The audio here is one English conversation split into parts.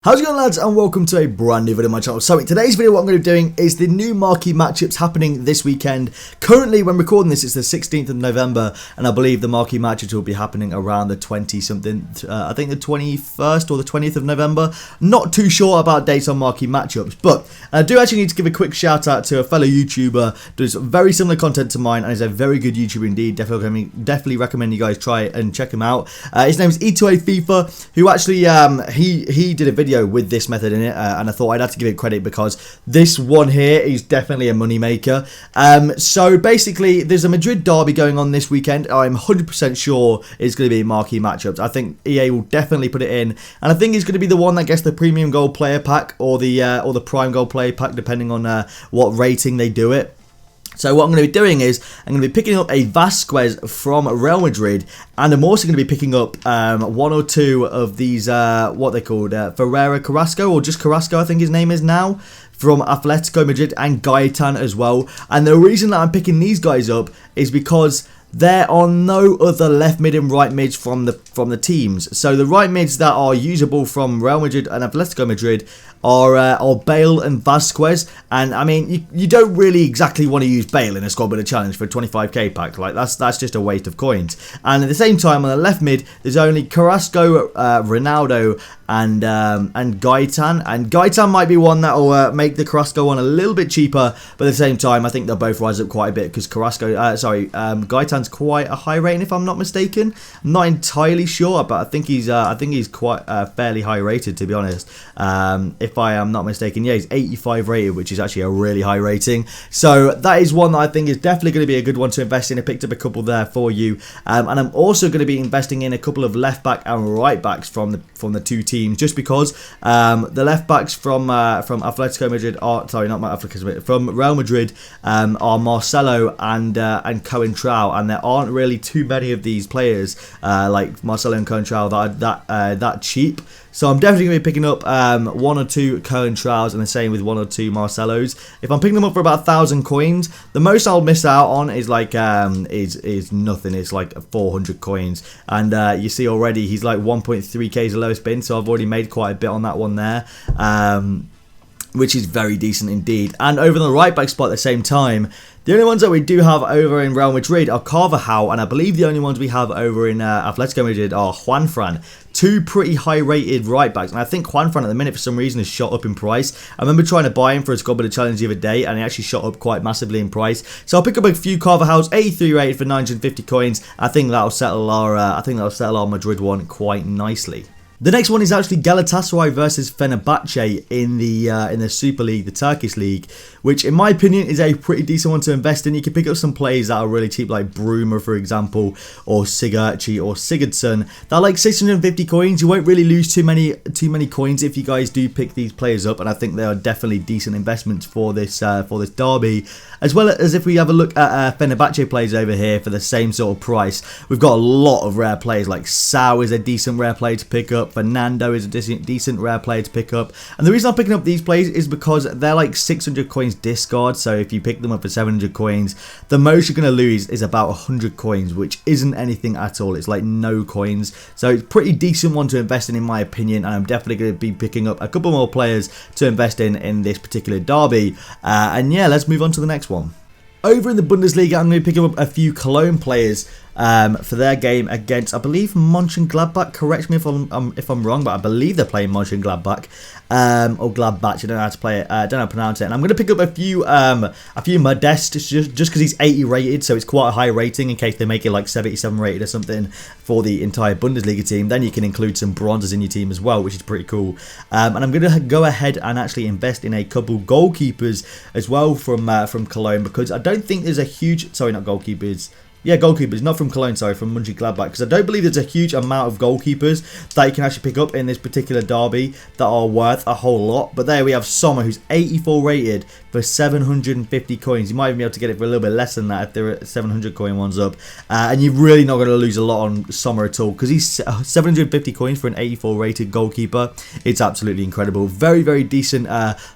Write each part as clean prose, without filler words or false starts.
How's it going, lads, and welcome to a brand new video on my channel. So in today's video, what I'm going to be doing is the new marquee matchups happening this weekend. Currently, when recording this, it's the 16th of November, and I believe the marquee matchups will be happening around the 20-something, I think the 21st or the 20th of November. Not too sure about dates on marquee matchups, but I do actually need to give a quick shout out to a fellow YouTuber, does very similar content to mine, and is a very good YouTuber indeed. Definitely recommend you guys try and check him out. His name is E2A Fifa, who actually, he did a video with this method in it, and I thought I'd have to give it credit because this one here is definitely a money maker. So basically, there's a Madrid derby going on this weekend. I'm 100% sure it's going to be marquee matchups. I think EA will definitely put it in, and I think it's going to be the one that gets the premium gold player pack or the prime gold player pack, depending on what rating they do it. So what I'm going to be doing is I'm going to be picking up a Vasquez from Real Madrid, and I'm also going to be picking up one or two of these, what they called, Ferreira Carrasco, or just Carrasco I think his name is now, from Atletico Madrid, and Gaetan as well. And the reason that I'm picking these guys up is because there are no other left mid and right mids from the teams. So the right mids that are usable from Real Madrid and Atletico Madrid are Bale and Vasquez. And I mean, you don't really exactly want to use Bale in a squad builder challenge for a 25k pack. Like that's just a waste of coins. And at the same time, on the left mid, there's only Carrasco, Ronaldo, and Gaetan. And Gaetan might be one that will make the Carrasco one a little bit cheaper, but at the same time, I think they'll both rise up quite a bit because Gaetan's quite a high rating, if I'm not mistaken. I'm not entirely sure, but I think he's quite fairly high rated, to be honest. If I am not mistaken, yeah, he's 85 rated, which is actually a really high rating. So that is one that I think is definitely going to be a good one to invest in. I picked up a couple there for you, and I'm also going to be investing in a couple of left back and right backs from the two teams, just because the left backs from Atletico Madrid are from Real Madrid are Marcelo and Coentrao, and there aren't really too many of these players like Marcelo and Coentrao that are that cheap. So I'm definitely going to be picking up one or two Coentraos, and the same with one or two Marcelos. If I'm picking them up for about 1,000 coins, the most I'll miss out on is like is nothing. It's like 400 coins, and you see already he's like 1.3k is the lowest bin, so I've already made quite a bit on that one there. Which is very decent indeed. And over the right back spot at the same time, the only ones that we do have over in Real Madrid are Carvajal, and I believe the only ones we have over in Atletico Madrid are Juanfran. Two pretty high rated right backs, and I think Juanfran at the minute for some reason has shot up in price. I remember trying to buy him for a squad builder challenge the other day, and he actually shot up quite massively in price. So I'll pick up a few Carvajals, 83 rated for 950 coins. I think that'll settle our Madrid one quite nicely. The next one is actually Galatasaray versus Fenerbahce in the Super League, the Turkish league, which in my opinion is a pretty decent one to invest in. You can pick up some players that are really cheap, like Bruma, for example, or Sigurdsson or Sigurdsson. They're like 650 coins. You won't really lose too many coins if you guys do pick these players up, and I think they are definitely decent investments for this derby. As well as if we have a look at Fenerbahce players over here for the same sort of price, we've got a lot of rare players. Like Sau is a decent rare player to pick up. Fernando is a decent rare player to pick up, and the reason I'm picking up these players is because they're like 600 coins discard. So if you pick them up for 700 coins, the most you're going to lose is about 100 coins, which isn't anything at all. It's like no coins, so it's a pretty decent one to invest in my opinion, and I'm definitely going to be picking up a couple more players to invest in this particular derby. And yeah, let's move on to the next one. Over in the Bundesliga, I'm going to be picking up a few Cologne players for their game against, I believe, Mönchengladbach. Correct me if I'm wrong, but I believe they're playing Mönchengladbach or Gladbach. I don't know how to play it. I don't know how to pronounce it. And I'm going to pick up a few Modest just because he's 80 rated, so it's quite a high rating in case they make it like 77 rated or something for the entire Bundesliga team. Then you can include some bronzes in your team as well, which is pretty cool. And I'm going to go ahead and actually invest in a couple goalkeepers as well from Cologne, because I don't think there's a huge, sorry, not goalkeepers. Yeah, goalkeepers, not from Cologne, sorry, from Mönchengladbach, because I don't believe there's a huge amount of goalkeepers that you can actually pick up in this particular derby that are worth a whole lot. But there we have Sommer, who's 84 rated for 750 coins. You might even be able to get it for a little bit less than that if there are 700 coin ones up. And you're really not going to lose a lot on Sommer at all, because he's 750 coins for an 84 rated goalkeeper. It's absolutely incredible. Very, very decent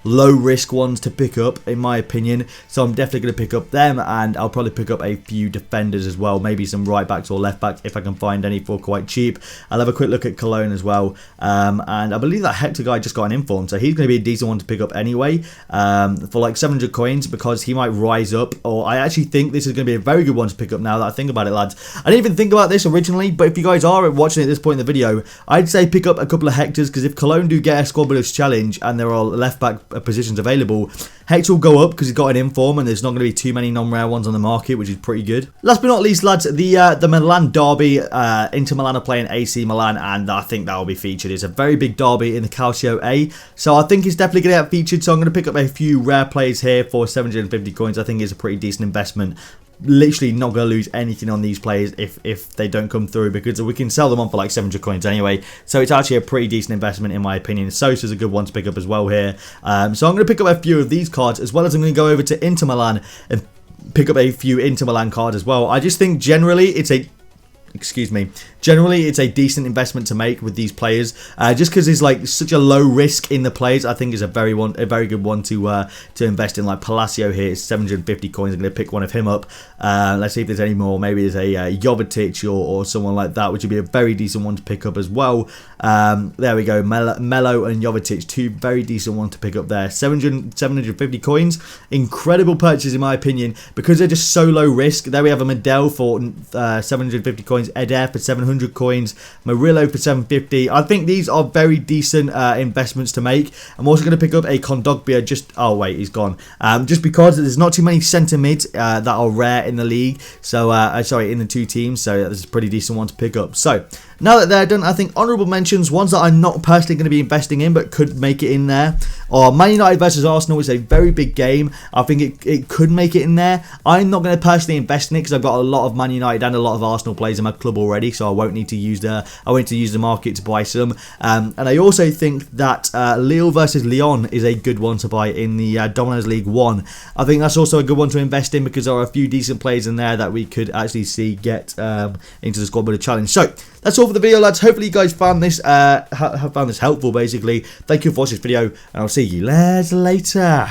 low risk ones to pick up, in my opinion. So I'm definitely going to pick up them, and I'll probably pick up a few defenders defenders as well, maybe some right backs or left backs if I can find any for quite cheap. I'll have a quick look at Cologne as well, and I believe that Hector guy just got an inform, so he's going to be a decent one to pick up anyway, for like 700 coins, because he might rise up. Or I actually think this is going to be a very good one to pick up now that I think about it, lads. I didn't even think about this originally, but if you guys are watching at this point in the video, I'd say pick up a couple of Hectors, because if Cologne do get a squad builders challenge and there are left back positions available, Hector will go up because he's got an inform and there's not going to be too many non-rare ones on the market, which is pretty good. Last but not least, lads, the Milan derby. Inter Milan are playing AC Milan, and I think that will be featured. It's a very big derby in the Calcio A, so I think it's definitely going to get featured. So I'm going to pick up a few rare players here for 750 coins. I think it's a pretty decent investment. Literally not going to lose anything on these players if they don't come through, because we can sell them on for like 700 coins anyway. So it's actually a pretty decent investment in my opinion. Sosa's a good one to pick up as well here. So I'm going to pick up a few of these cards, as well as I'm going to go over to Inter Milan and pick up a few Inter Milan cards as well. I just think generally it's a decent investment to make with these players, just because there's like such a low risk in the players. I think is a very good one to invest in. Like Palacio here is 750 coins. I'm going to pick one of him up. Let's see if there's any more. Maybe there's a Jovetic or someone like that, which would be a very decent one to pick up as well. There we go, Melo and Jovetic, two very decent ones to pick up there. 750 coins, incredible purchase in my opinion, because they're just so low risk. There we have a Medel for 750 coins, Eder for 700 coins, Murillo for 750. I think these are very decent investments to make. I'm also going to pick up a Kondogbia, oh wait, he's gone. Just because there's not too many centre mids that are rare in the league. So, sorry, in the two teams. So this is a pretty decent one to pick up. So now that they're done, I think honourable mentions, ones that I'm not personally going to be investing in but could make it in there, are Man United versus Arsenal. Is a very big game. I think it could make it in there. I'm not going to personally invest in it because I've got a lot of Man United and a lot of Arsenal players in my club already, so I won't need to use the market to buy some. And I also think that Lille versus Lyon is a good one to buy in the Domino's League 1. I think that's also a good one to invest in because there are a few decent players in there that we could actually see get into the squad builder challenge. So that's all for the video, lads. Hopefully you guys found this helpful basically. Thank you for watching this video, and I'll see you later.